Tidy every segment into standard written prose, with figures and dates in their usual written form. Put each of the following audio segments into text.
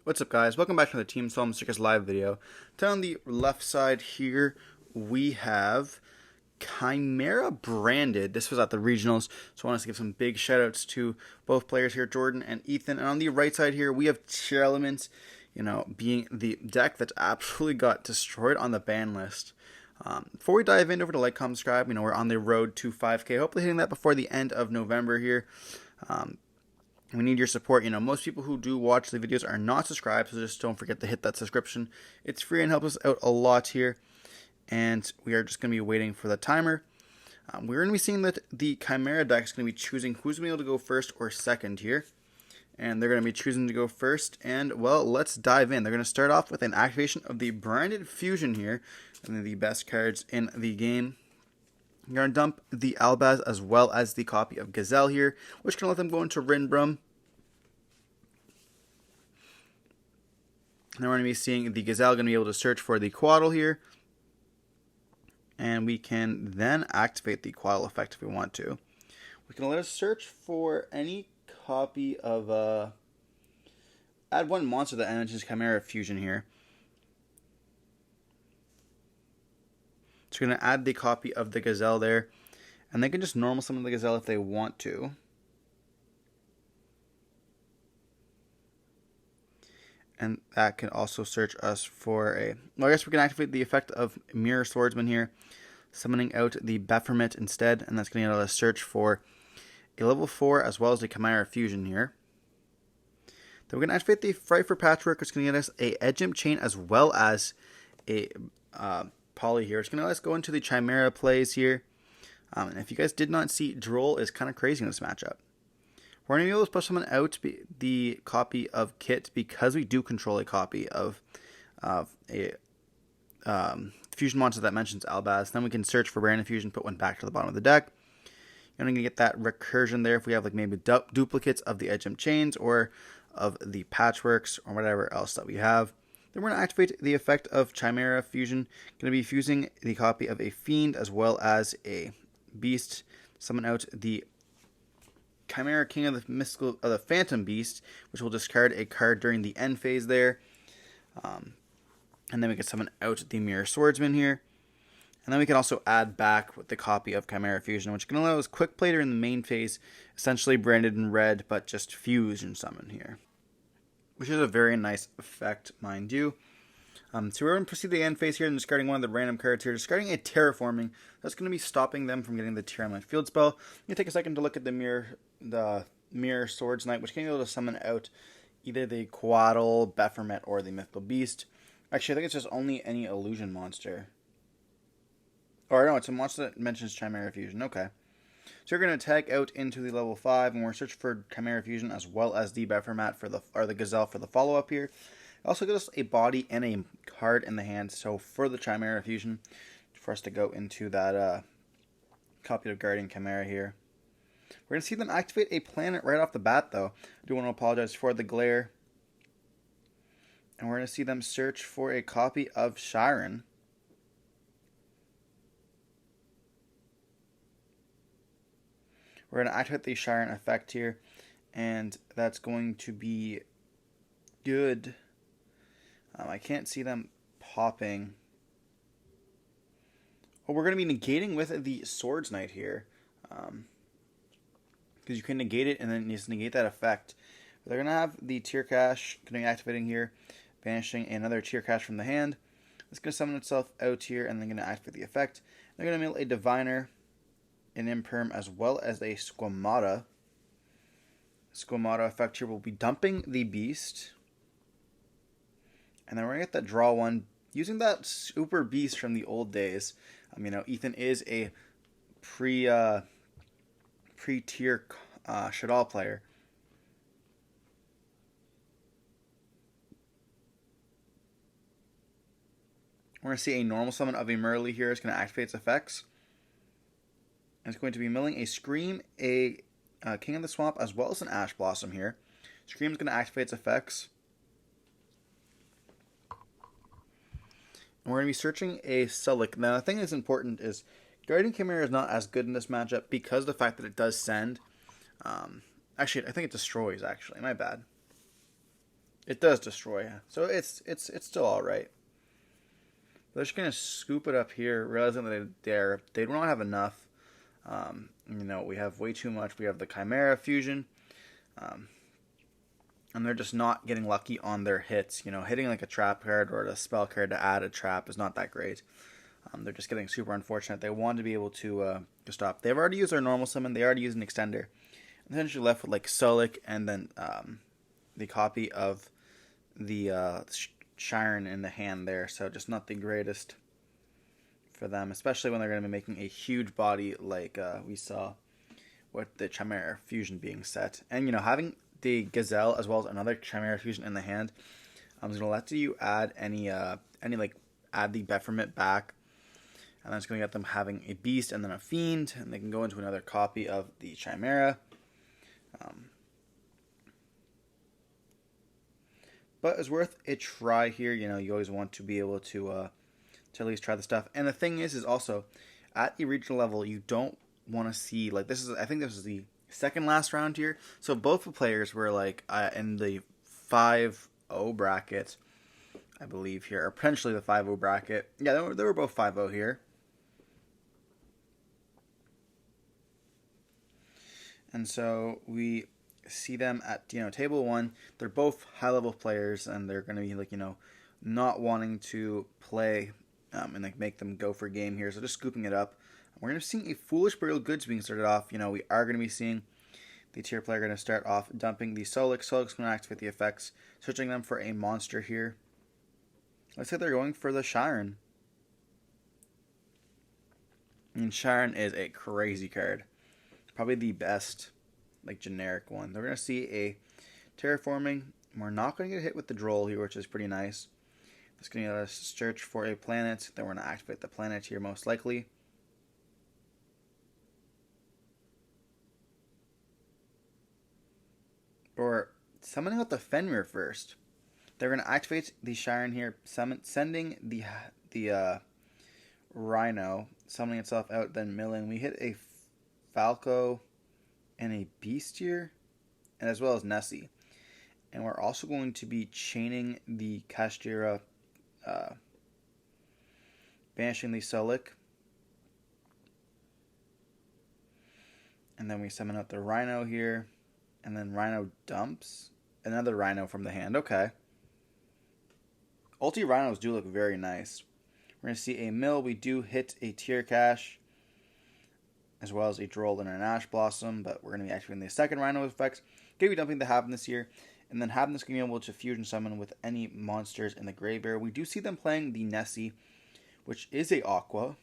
What's up, guys? Welcome back to the Team Solemn Circus live video. Down on the left side here, we have Chimera branded. This was at the regionals, so I want to give some big shout outs to both players here, Jordan and Ethan. And on the right side here, we have Tearlaments, being the deck that absolutely got destroyed on the ban list. Before we dive in, over to like, comment, subscribe. We're on the road to 5K. Hopefully hitting that before the end of November here. We need your support. Most people who do watch the videos are not subscribed, so just don't forget to hit that subscription. It's free and helps us out a lot here. And we are just going to be waiting for the timer. We're going to be seeing that the Chimera deck is going to be choosing who's going to be able to go first or second here. And they're going to be choosing to go first. And, well, let's dive in. They're going to start off with an activation of the Branded Fusion here. And the best cards in the game. You're going to dump the Albaz as well as the copy of Gazelle here, which can let them go into Rinbrum. Now we're going to be seeing the Gazelle going to be able to search for the Quaddle here. And we can then activate the Quaddle effect if we want to. We can let us search for any copy of... add one monster that enters Chimera Fusion here. So we're going to add the copy of the Gazelle there. And they can just normal summon the Gazelle if they want to. And that can also search us for a... Well, I guess we can activate the effect of Mirror Swordsman here. Summoning out the Baphomet instead. And that's going to let us search for a level 4 as well as the Chimera Fusion here. Then we're going to activate the Fright for Patchwork, which is going to get us a Edgem Chain as well as a... Poly here. It's going to let us go into the Chimera plays here. And if you guys did not see, Duel is kind of crazy in this matchup. We're going to be able to push someone out the copy of Kit because we do control a copy of a fusion monster that mentions Albaz. Then we can search for random fusion, put one back to the bottom of the deck. You're going to get that recursion there if we have like maybe duplicates of the Edgem Chains or of the Patchworks or whatever else that we have. Then we're going to activate the effect of Chimera Fusion. Going to be fusing the copy of a Fiend as well as a Beast. Summon out the Chimera King of the Phantom Beast, which will discard a card during the end phase there. And then we can summon out the Mirror Swordsman here. And then we can also add back with the copy of Chimera Fusion, which can allow us Quick Play during the main phase, essentially branded in red, but just fusion summon here. Which is a very nice effect, mind you. So we're going to proceed to the end phase here and discarding one of the random cards here. Discarding a Terraforming. That's going to be stopping them from getting the Tearlaments field spell. You take a second to look at the Mirror Swords Knight, which can be able to summon out either the Quaddle, Baphomet, or the Mythical Beast. Actually, I think it's just only any illusion monster. Or no, it's a monster that mentions Chimera Fusion. Okay. So we're going to tag out into the level 5, and we're searching for Chimera Fusion as well as the Baphomet or the Gazelle for the follow-up here. It also gives us a body and a card in the hand, so for the Chimera Fusion, for us to go into that copy of Guardian Chimera here. We're going to see them activate a planet right off the bat, though. I do want to apologize for the glare. And we're going to see them search for a copy of Chiron. We're going to activate the Chiron effect here, and that's going to be good. I can't see them popping. Oh, we're going to be negating with the Swords Knight here, because you can negate it and then just negate that effect. They're going to have the Tear Cache going to be activating here, banishing another Tear Cache from the hand. It's going to summon itself out here, and then going to activate the effect. They're going to mill a Diviner, an Imperm, as well as a Squamata. Squamata effect here will be dumping the Beast. And then we're going to get that draw one using that Super Beast from the old days. Ethan is a pre-tier Shadal player. We're going to see a normal summon of a Merly here. It's going to activate its effects. And it's going to be milling a Scream, a King of the Swamp, as well as an Ash Blossom here. Scream is going to activate its effects. And we're going to be searching a Sulik. Now, the thing that's important is Guardian Chimera is not as good in this matchup because of the fact that it does send. Actually, I think it destroys, actually. My bad. It does destroy, so it's still all right. They're just gonna scoop it up here, realizing that they don't have enough. We have way too much. We have the Chimera fusion, um, and they're just not getting lucky on their hits. Hitting like a trap card or a spell card to add a trap is not that great. They're just getting super unfortunate. They want to be able to stop. They've already used their normal summon. They already used an extender. Essentially left with like Sulik and then the copy of the Shiren in the hand there. So just not the greatest for them, especially when they're going to be making a huge body like we saw with the Chimera fusion being set. And having the Gazelle as well as another Chimera fusion in the hand, I'm going to let you add any like add the Bephomet back. And then it's going to get them having a Beast and then a Fiend. And they can go into another copy of the Chimera. But it's worth a try here. You always want to be able to at least try the stuff. And the thing is also, at a regional level, you don't want to see, like, I think this is the second last round here. So both the players were, like, in the 5-0 bracket, I believe here. Or potentially the 5-0 bracket. Yeah, they were both 5-0 here. And so we see them at table 1. They're both high level players, and they're going to be like not wanting to play and like make them go for game here. So just scooping it up. We're going to see a Foolish Burial Goods being started off. We are going to be seeing the tier player going to start off dumping the Solik. Solik's going to activate the effects, searching them for a monster here. Let's say they're going for the Shiren. And Shiren is a crazy card. Probably the best, like, generic one. They're going to see a terraforming. We're not going to get hit with the Droll here, which is pretty nice. It's going to let us search for a planet. Then we're going to activate the planet here, most likely. Or summoning out the Fenrir first. They're going to activate the Shiren here, sending the Rhino, summoning itself out, then milling. We hit a Falco and a Beast here, and as well as Nessie. And we're also going to be chaining the Kashtira, banishing the Sulik. And then we summon out the Rhino here, and then Rhino dumps another Rhino from the hand. Okay. Ulti Rhinos do look very nice. We're going to see a mill. We do hit a Tier Cash, as well as a Droll and an Ash Blossom, but we're going to be activating the second Rhino effects. Going to be dumping the Havness here, and then Havness going to be able to fusion summon with any monsters in the graveyard. We do see them playing the Nessie, which is a Aqua,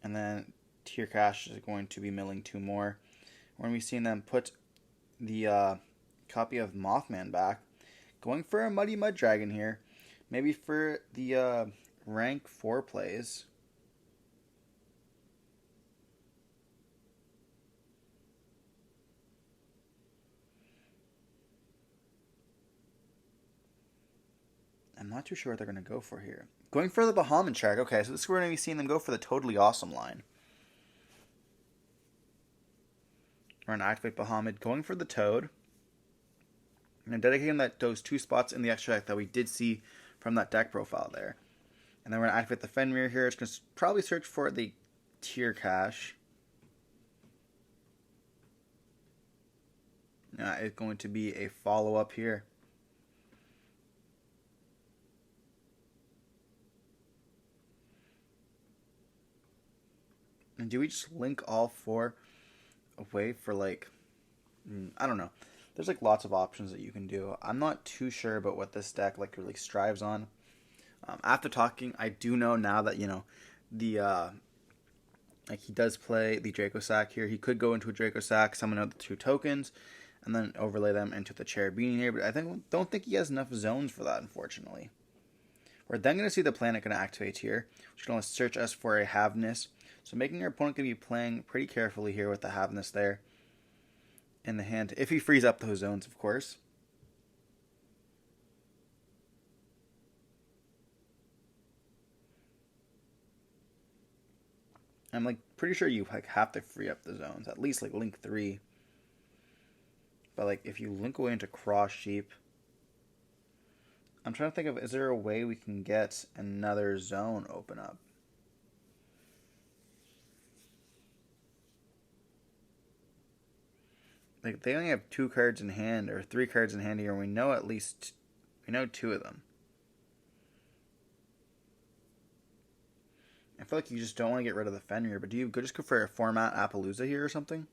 and then Tier Cash is going to be milling 2 more. We're going to be seeing them put the copy of Mothman back, going for a Muddy Mud Dragon here, maybe for the rank 4 plays. I'm not too sure what they're going to go for here. Going for the Bahamut Shark. Okay, so this is where we're going to be seeing them go for the Totally Awesome line. We're going to activate Bahamut, going for the Toad. And dedicating those 2 spots in the extra deck that we did see from that deck profile there. And then we're going to activate the Fenrir here. It's going to probably search for the Tier Cash. It's going to be a follow-up here. And do we just link all 4 away for, like, I don't know. There's, like, lots of options that you can do. I'm not too sure about what this deck, like, really strives on. After talking, I do know now that, the, like, he does play the Draco Sack here. He could go into a Draco Sack, summon out the 2 tokens, and then overlay them into the Cherubini here. But I don't think he has enough zones for that, unfortunately. We're then going to see the planet going to activate here, which is going to search us for a Havness. So making your opponent going to be playing pretty carefully here with the Havness there in the hand, if he frees up those zones, of course. I'm like pretty sure you like have to free up the zones, at least like link 3. But like if you link away into Cross Sheep, I'm trying to think of, is there a way we can get another zone open up? Like they only have 2 cards in hand or 3 cards in hand here, and we know we know 2 of them. I feel like you just don't want to get rid of the Fenrir, but do you just go for a format Appaloosa here or something?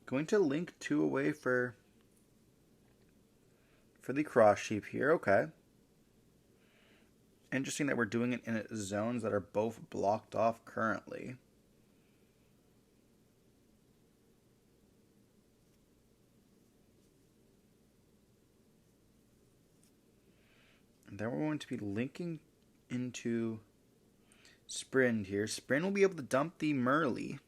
Going to link 2 away for the Cross Sheep here, okay. Interesting that we're doing it in zones that are both blocked off currently. And then we're going to be linking into Sprint here. Sprint will be able to dump the Merly.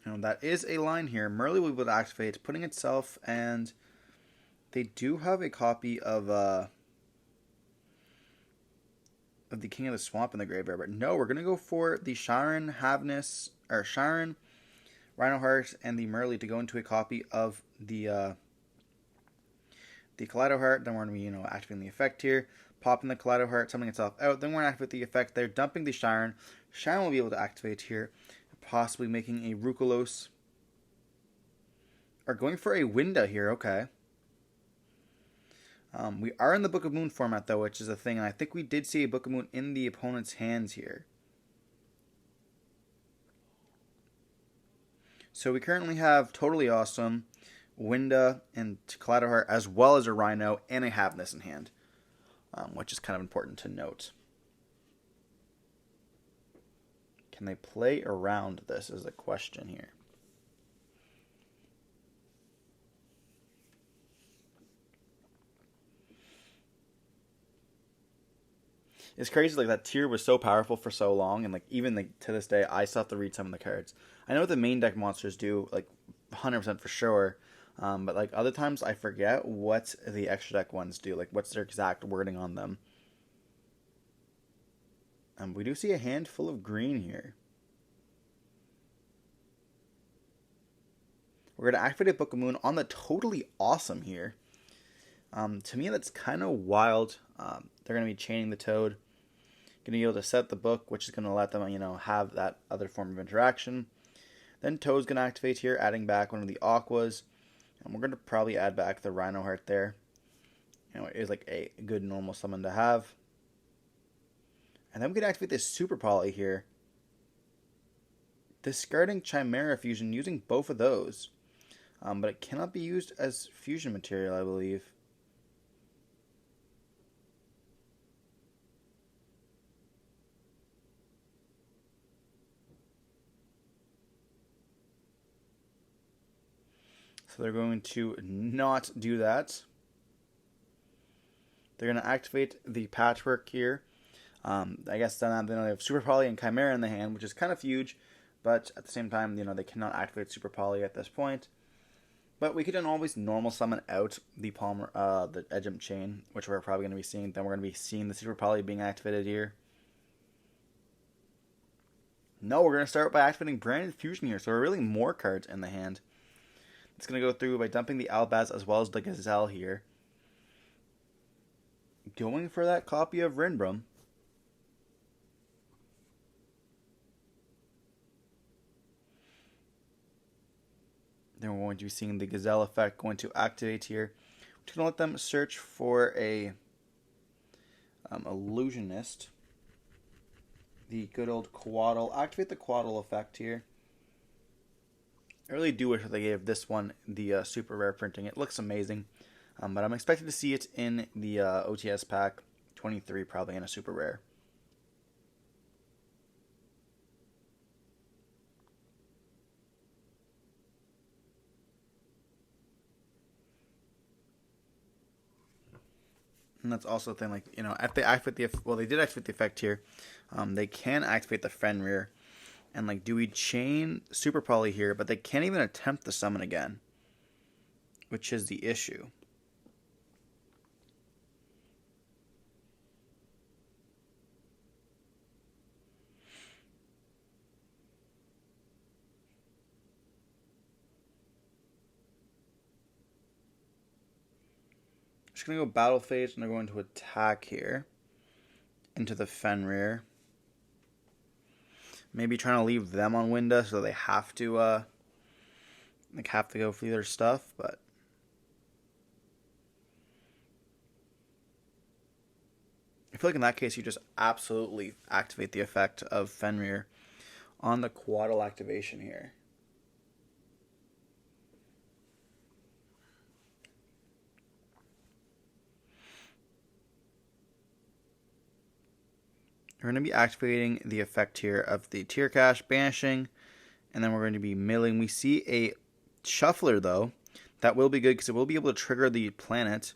Now that is a line here. Merly will be able to activate, putting itself, and they do have a copy of the King of the Swamp in the graveyard. But no, we're gonna go for the Sharon Sharon, Rhinoheart, and the Merly to go into a copy of the Kaleido Heart. Then we're gonna be activating the effect here, popping the Kaleido Heart, summoning itself out. Then we're gonna activate the effect there, dumping the Sharon. Sharon will be able to activate here, possibly making a Rukolos. Are going for a Winda here, okay. We are in the Book of Moon format, though, which is a thing, and I think we did see a Book of Moon in the opponent's hands here. So we currently have Totally Awesome, Winda, and Kaleido Heart, as well as a Rhino and a Havness in hand, which is kind of important to note. Can they play around this is the question here. It's crazy, like, that tier was so powerful for so long, and, like, even to this day, I still have to read some of the cards. I know what the main deck monsters do, like, 100% for sure, but, like, other times I forget what the extra deck ones do, like, what's their exact wording on them. We do see a handful of green here. We're going to activate a Book of Moon on the Totally Awesome here. To me, that's kind of wild. They're going to be chaining the Toad. Going to be able to set the book, which is going to let them, have that other form of interaction. Then Toad's going to activate here, adding back one of the Aquas. And we're going to probably add back the Rhino Heart there. It is like a good normal summon to have. And then we can activate this Super Poly here. Discarding Chimera Fusion, using both of those. But it cannot be used as fusion material, I believe. So they're going to not do that. They're going to activate the Patchwork here. I guess then they have Super Poly and Chimera in the hand, which is kind of huge. But at the same time, they cannot activate Super Poly at this point. But we could always normal summon out the the Edge Jump Chain, which we're probably going to be seeing. Then we're going to be seeing the Super Poly being activated here. No, we're going to start by activating Branded Fusion here. So we're really more cards in the hand. It's going to go through by dumping the Albaz as well as the Gazelle here. Going for that copy of Rinbrum. Then we're going to be seeing the Gazelle effect going to activate here. We're just going to let them search for a Illusionist. The good old Quaddle. Activate the Quaddle effect here. I really do wish that they gave this one the super rare printing. It looks amazing. But I'm expected to see it in the OTS pack 23, probably in a super rare. And that's also the thing, like, if they activate they did activate the effect here. They can activate the Fenrir. And, like, do we chain Super Poly here? But they can't even attempt the summon again, which is the issue. just going to go battle phase, and they're going to attack here into the Fenrir. Maybe trying to leave them on Winda so they have to go for their stuff, but I feel like in that case you just absolutely activate the effect of Fenrir on the Quaddle activation here. We're going to be activating the effect here of the Tear Cache, banishing, and then we're going to be milling. We see a Shuffler, though. That will be good because it will be able to trigger the planet.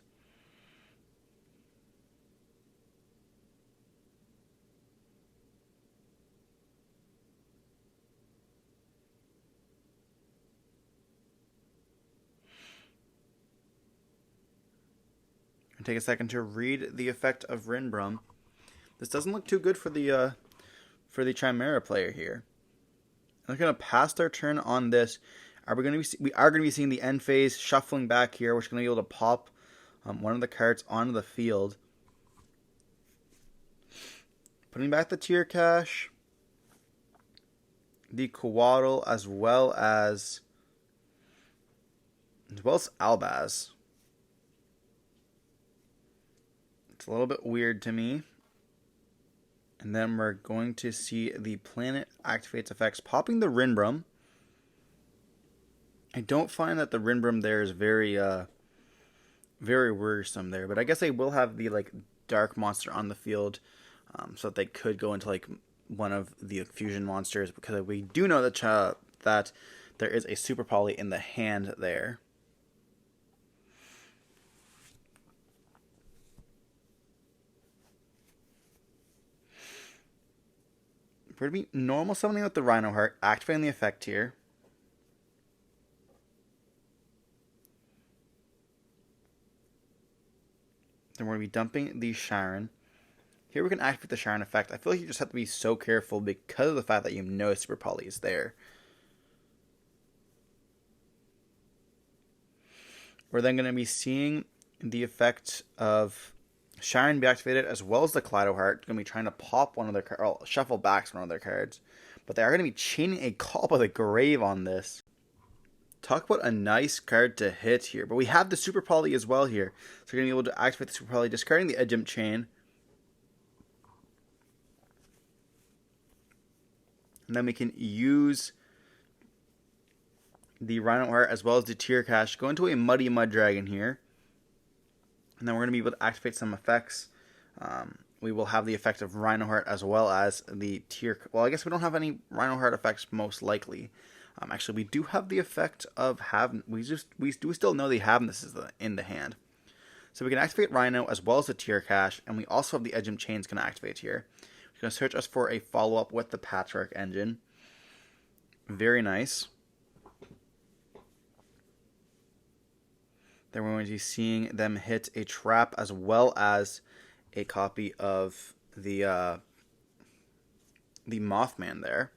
Take a second to read the effect of Rinbrum. This doesn't look too good for the Chimera player here. They're going to pass their turn on this. We are going to be seeing the end phase shuffling back here, which is going to be able to pop one of the cards onto the field. Putting back the Tear Cache, the Quaddle, as well as Albaz. It's a little bit weird to me. And then we're going to see the planet activates effects, popping the Rinbrum. I don't find that the Rinbrum there is very worrisome there, but I guess they will have the dark monster on the field, so that they could go into one of the fusion monsters, because we do know that that there is a Super Poly in the hand there. We're going to be normal summoning with the Rhino Heart, activating the effect here. Then we're going to be dumping the Sharon. Here we can activate the Sharon effect. I feel like you just have to be so careful because of the fact that you know Super Poly is there. We're then going to be seeing the effect of Sharon be activated, as well as the Kaleido Heart. Going to be trying to pop one of their cards, or shuffle back one of their cards. But they are going to be chaining a Call by the Grave on this. Talk about a nice card to hit here. But we have the Super Poly as well here. So we're going to be able to activate the Super Poly, discarding the Edgem Chain. And then we can use the Rhino Heart as well as the Tear Cache. Go into a Muddy Mud Dragon here. And then we're going to be able to activate some effects. We will have the effect of Rhino Heart as well as the Tear... Well, I guess we don't have any Rhino Heart effects most likely. Actually, we do have the effect of having... We do still know they have this in the hand. So we can activate Rhino as well as the Tear Cache. And we also have the Edgem Chains going to activate here. We're going to search us for a follow-up with the Patchwork Engine. Very nice. Then we're going to be seeing them hit a trap as well as a copy of the Mothman there.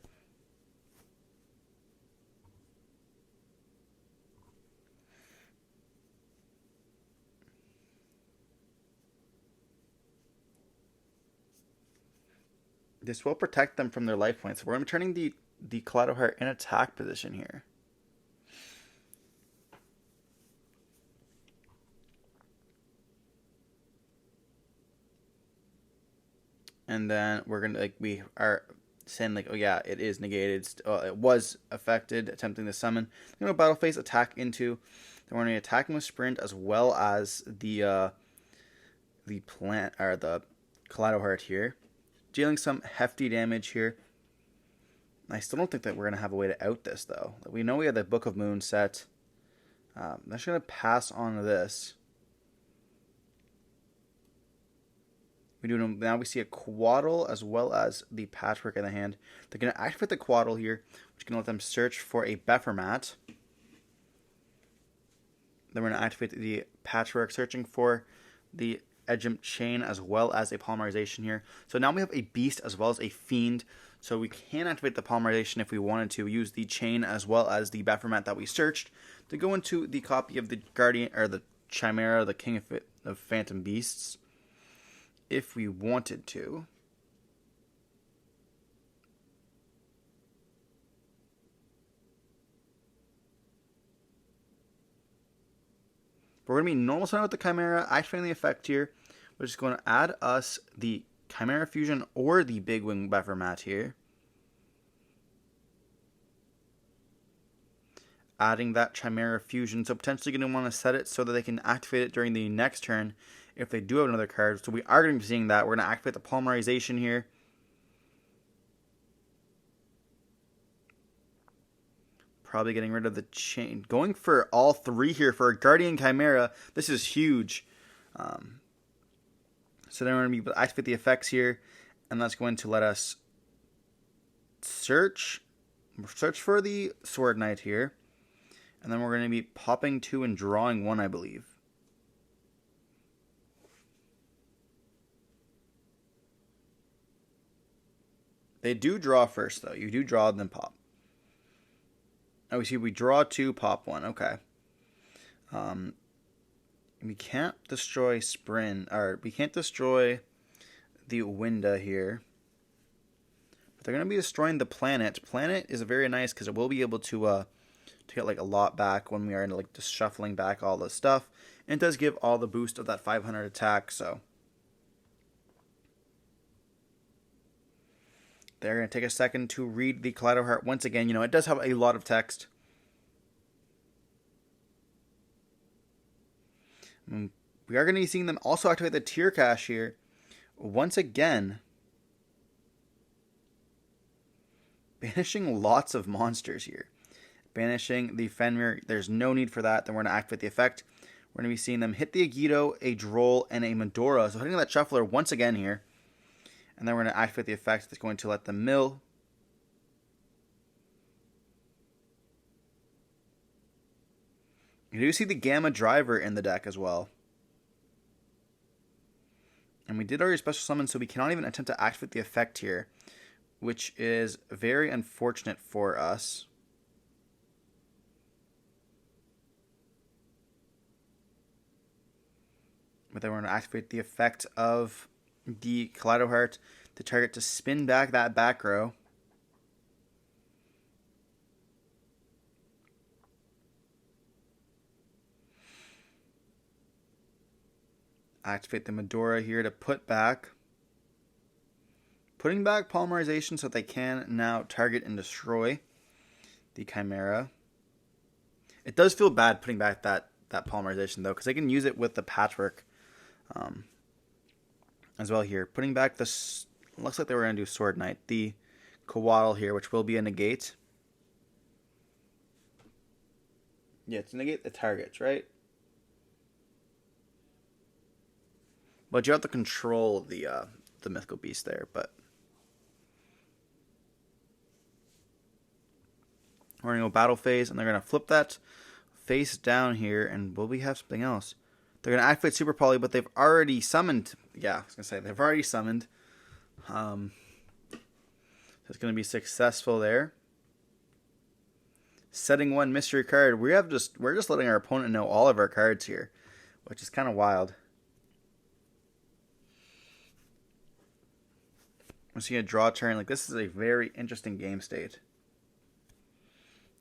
This will protect them from their life points. We're going to be turning the Kaleido Heart in attack position here. And then we're going to, we are saying oh yeah, it is negated. It was affected, attempting to summon. We're going to battle phase, attack into. Then we're going to be attacking with Sprint as well as the plant, or the Kaleido Heart here. Dealing some hefty damage here. I still don't think that we're going to have a way to out this, though. We know we have the Book of Moon set. I'm just going to pass on this. Now we see a Quaddle as well as the Patchwork in the hand. They're going to activate the Quaddle here, which is going to let them search for a Bephermat. Then we're going to activate the Patchwork, searching for the Edgem Chain as well as a Polymerization here. So now we have a Beast as well as a Fiend. So we can activate the Polymerization if we wanted to. Use the Chain as well as the Bephermat that we searched to go into the copy of the Guardian, or the Chimera, the King of of Phantom Beasts if we wanted to. We're going to be normal summon with the Chimera, activating the effect here, which is going to add us the Chimera Fusion or the Big Wing Buffer Mat here. Adding that Chimera Fusion, so potentially going to want to set it so that they can activate it during the next turn if they do have another card. So we are going to be seeing that. We're going to activate the Polymerization here. Probably getting rid of the chain. Going for all three here for a Guardian Chimera. This is huge. So then we're going to be able to activate the effects here. And that's going to let us search for the Sword Knight here. And then we're going to be popping 2 and drawing 1, I believe. They do draw first, though. You do draw and then pop. Oh, we see we draw 2, pop 1. Okay. We can't destroy Sprint, or we can't destroy the Winda here. But they're going to be destroying the planet. Planet is very nice because it will be able to get like a lot back when we are like just shuffling back all the stuff. And it does give all the boost of that 500 attack, so they're going to take a second to read the Kaleido Heart once again. You know, it does have a lot of text. We are going to be seeing them also activate the Tier Cache here once again, banishing lots of monsters here. Banishing the Fenrir, there's no need for that. Then we're going to activate the effect. We're going to be seeing them hit the Agido, a Droll, and a Medora. So hitting that Shuffler once again here. And then we're going to activate the effect that's going to let them mill. You do see the Gamma Driver in the deck as well. And we did already special summon, so we cannot even attempt to activate the effect here, which is very unfortunate for us. But then we're going to activate the effect of the Kaleido Heart to target to spin back that back row. Activate the Medora here to put back. Putting back Polymerization so that they can now target and destroy the Chimera. It does feel bad putting back that Polymerization though, because they can use it with the Patchwork as well here. Putting back this, looks like they were going to do Sword Knight. The Coatl here, which will be a negate. Yeah, it's negate the targets, right? But you have to control the mythical beast there. But we're gonna go battle phase, and they're gonna flip that face down here. And will we have something else? They're gonna activate Super Poly, but they've already summoned. Yeah, I was gonna say they've already summoned. So it's gonna be successful there. Setting 1 mystery card. We're just letting our opponent know all of our cards here, which is kind of wild. We're seeing a draw turn. Like, this is a very interesting game state.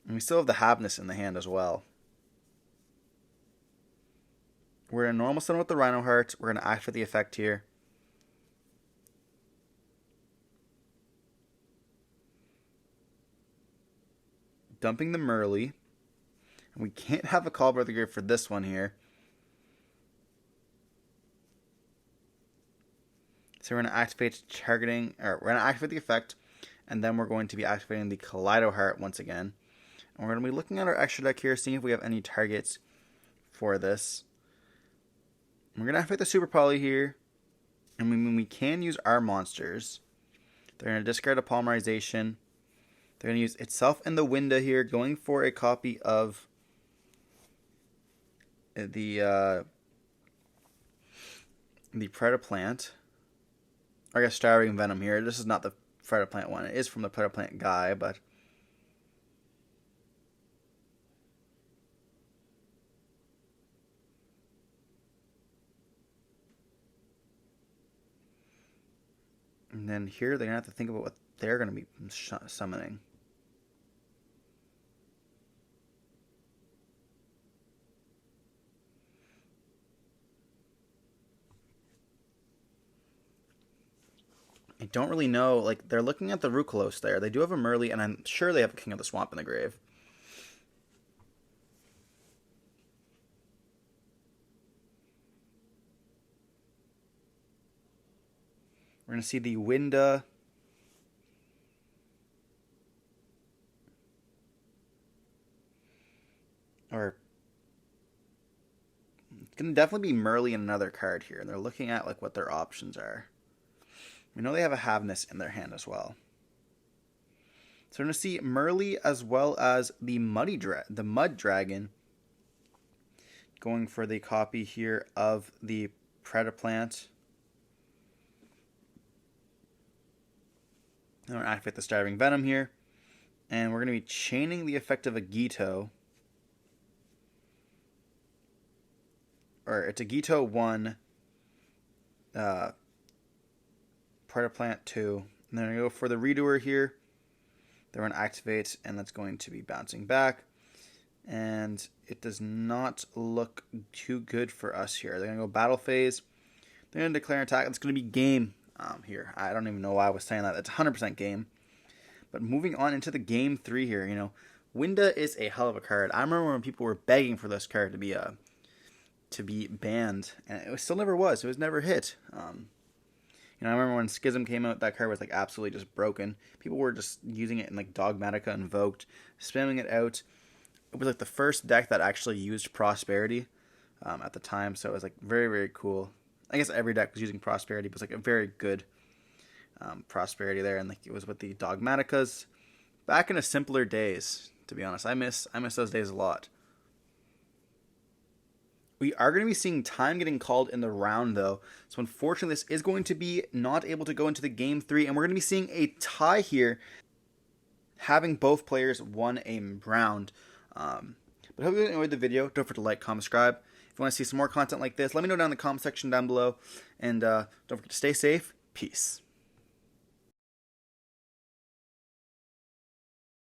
And we still have the Habness in the hand as well. We're in a normal summon with the Rhino Heart. We're going to activate the effect here. Dumping the Merly. And we can't have a Call by the Grave for this one here. So we're going to activate targeting, or we're going to activate the effect, and then we're going to be activating the Kaleido Heart once again. And we're going to be looking at our extra deck here, seeing if we have any targets for this. And we're going to activate the Super Poly here, and we can use our monsters. They're going to discard a Polymerization. They're going to use itself and the Winda here, going for a copy of the Predaplant. I guess Starving Venom here. This is not the Predaplant one. It is from the Predaplant guy, but And then here they're going to have to think about what they're going to be summoning. I don't really know. Like, they're looking at the Rukalos there. They do have a Merly, and I'm sure they have a King of the Swamp in the grave. We're going to see the Winda. Or it's going to definitely be Merly and another card here. And they're looking at like what their options are. We know they have a Havness in their hand as well. So we're going to see Merly as well as the Mud Dragon going for the copy here of the Predaplant. I'm going to activate the Starving Venom here. And we're going to be chaining the effect of a Gito. Or it's a Gito 1, Predaplant 2. And then I'm going to go for the Redoer here. They're going to activate, and that's going to be bouncing back. And it does not look too good for us here. They're going to go Battle Phase. They're going to declare an attack. It's going to be game here. I don't even know why I was saying that. It's 100% game. But moving on into the game 3 here, you know, Winda is a hell of a card. I remember when people were begging for this card to be banned, and it still never was. It was never hit. You know, I remember when Schism came out, that card was like absolutely just broken. People were just using it in like Dogmatica Invoked, spamming it out. It was like the first deck that actually used Prosperity at the time, so it was like very, very cool. I guess every deck was using Prosperity, but it was like a very good Prosperity there, and like it was with the Dogmaticas back in a simpler days. To be honest, I miss those days a lot. We are going to be seeing time getting called in the round, though. So unfortunately, this is going to be not able to go into the game 3. And we're going to be seeing a tie here, having both players won a round. But I hope you enjoyed the video. Don't forget to like, comment, subscribe. If you want to see some more content like this, let me know down in the comment section down below. And don't forget to stay safe. Peace.